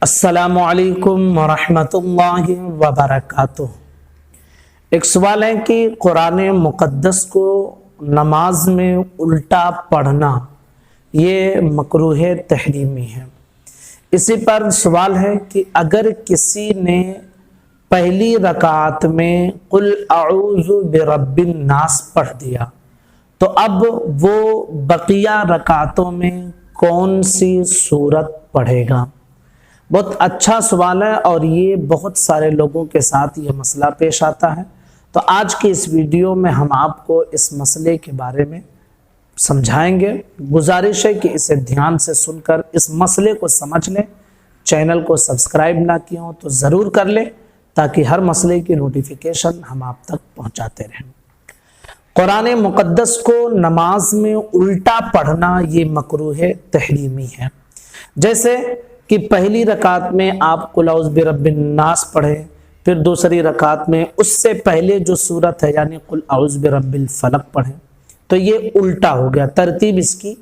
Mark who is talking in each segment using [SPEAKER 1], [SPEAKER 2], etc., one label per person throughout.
[SPEAKER 1] अस्सलामु अलैकुम वरहमतुल्लाहि वबरकातुह। एक सवाल है कि कुरान मुक़द्दस को नमाज में उल्टा पढ़ना ये मकरूह तहरीमी है। इसी पर सवाल है कि अगर किसी ने पहली रकात में कुल अऊज़ु बिरब्बिन नास पढ़ दिया तो अब वो बकिया रकातों में कौन सी सूरत पढ़ेगा। बहुत अच्छा सवाल है और ये बहुत सारे लोगों के साथ ये मसला पेश आता है। तो आज की इस वीडियो में हम आपको इस मसले के बारे में समझाएंगे। गुजारिश है कि इसे ध्यान से सुनकर इस मसले को समझ लें। चैनल को सब्सक्राइब ना किया हो तो ज़रूर कर लें ताकि हर मसले की नोटिफिकेशन हम आप तक पहुंचाते रहें। कुरान मुक़द्दस को नमाज में उल्टा पढ़ना ये मकरूह तहरीमी है। जैसे कि पहली रकात में आप कुल औज़ बिरब्बिन नास पढ़े, फिर दूसरी रकात में उससे पहले जो सूरत है यानी कुल औज़ बिरब्बिल फलक पढ़े, तो ये उल्टा हो गया, तरतीब इसकी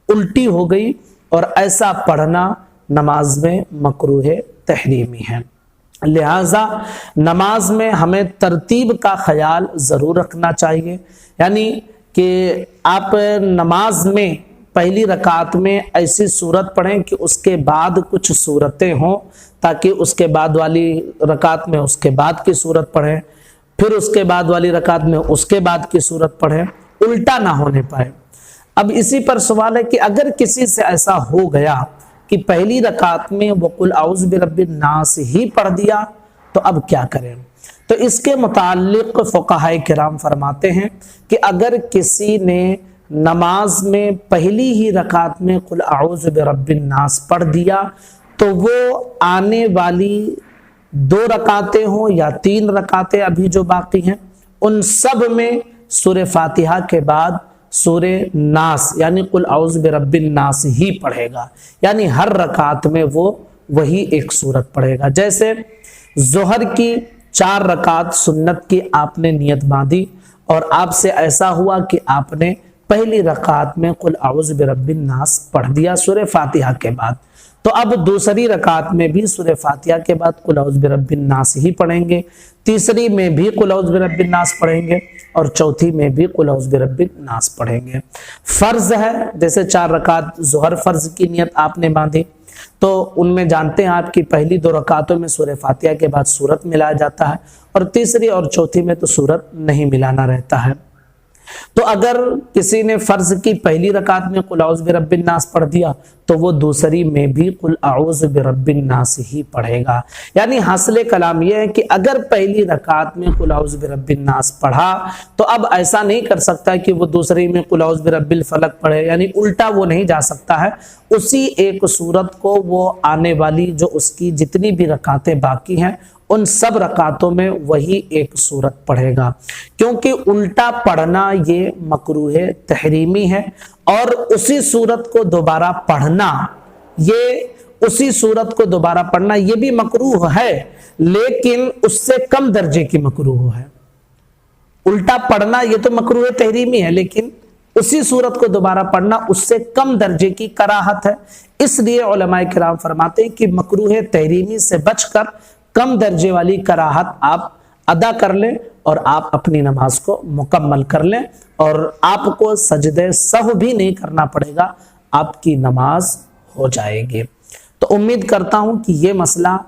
[SPEAKER 1] उल्टी हो गई और ऐसा पढ़ना नमाज में मकरूह तहरीमी है। लिहाजा नमाज में हमें तरतीब का ख्याल ज़रूर रखना चाहिए, यानी कि आप नमाज में पहली रकात में ऐसी सूरत पढ़ें कि उसके बाद कुछ सूरतें हों, ताकि उसके बाद वाली रकात में उसके बाद की सूरत पढ़ें, फिर उसके बाद वाली रकात में उसके बाद की सूरत पढ़ें, उल्टा ना होने पाए। अब इसी पर सवाल है कि अगर किसी से ऐसा हो गया कि पहली रकात में वो कुल औज़ बिरब्बिन नास ही पढ़ दिया तो अब क्या करें। तो इसके मुताल्लिक़ फ़ुक़हाए किराम फरमाते हैं कि अगर किसी ने नमाज में पहली ही रकात में कुल औज़ु बिरब्बिन नास पढ़ दिया तो वो आने वाली 2 रकातें हों या 3 रकातें अभी जो बाकी हैं उन सब में सूरे फातिहा के बाद सूरे नास यानी कुल औज़ु बिरब्बिन नास ही पढ़ेगा, यानी हर रकात में वो वही एक सूरत पढ़ेगा। जैसे ज़ोहर की 4 रकात सुन्नत की आपने नियत बांधी और आपसे ऐसा हुआ कि आपने पहली रकात में कुल औज़ु बिरब्बिन नास पढ़ दिया सूरे फातिहा के बाद, तो अब दूसरी रकात में भी सूरे फातिहा के बाद कुल औज़ु बिरब्बिन नास ही पढ़ेंगे, तीसरी में भी कुल औज़ु बिरब्बिन नास पढ़ेंगे और चौथी में भी कुल औज़ु बिरब्बिन नास पढ़ेंगे। फ़र्ज़ है, जैसे 4 रकात ज़ोहर फ़र्ज़ की नियत आपने बांधी तो उनमें जानते हैं आपकी पहली 2 रकातों में सूरे फातिहा के बाद सूरत मिलाया जाता है और तीसरी और चौथी में तो सूरत नहीं मिलाना रहता है। तो अगर किसी ने फर्ज की पहली रकात में कुल औज़ु बिरब्बिन नास पढ़ दिया तो वो दूसरी में भी कुल औज़ु बिरब्बिन नास ही पढ़ेगा। यानी हासिल कलाम यह है कि अगर पहली रकात में कुल औज़ु बिरब्बिन नास पढ़ा तो अब ऐसा नहीं कर सकता कि वो दूसरी में कुल औज़ु बिरब्बिल फलक पढ़े, यानी उल्टा वो नहीं जा सकता है। उसी एक सूरत को वो आने वाली जो उसकी जितनी भी रकातें बाकी हैं उन सब रकातों में वही एक सूरत पढ़ेगा, क्योंकि उल्टा पढ़ना ये मकरूह तहरीमी है और उसी सूरत को दोबारा पढ़ना ये भी मकरूह है, लेकिन उससे कम दर्जे की मकरूह है। उल्टा पढ़ना ये तो मकरूह तहरीमी है, लेकिन उसी सूरत को दोबारा पढ़ना उससे कम दर्जे की कराहत है। इसलिए उलमाए किराम फरमाते हैं कि मकरूह तहरीमी से बचकर कम दर्जे वाली कराहत आप अदा कर लें और आप अपनी नमाज को मुकम्मल कर लें और आपको सजदे सहव भी नहीं करना पड़ेगा, आपकी नमाज हो जाएगी। तो उम्मीद करता हूं कि ये मसला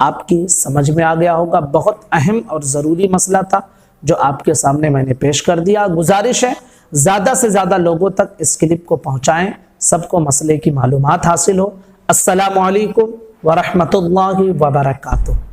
[SPEAKER 1] आपकी समझ में आ गया होगा। बहुत अहम और ज़रूरी मसला था जो आपके सामने मैंने पेश कर दिया। गुजारिश है ज़्यादा से ज़्यादा लोगों तक इस क्लिप को पहुँचाएँ, सबको मसले की मालूमात हासिल हो। अस्सलामु अलैकुम वरहमतुल्लाहि वबरकातुहू।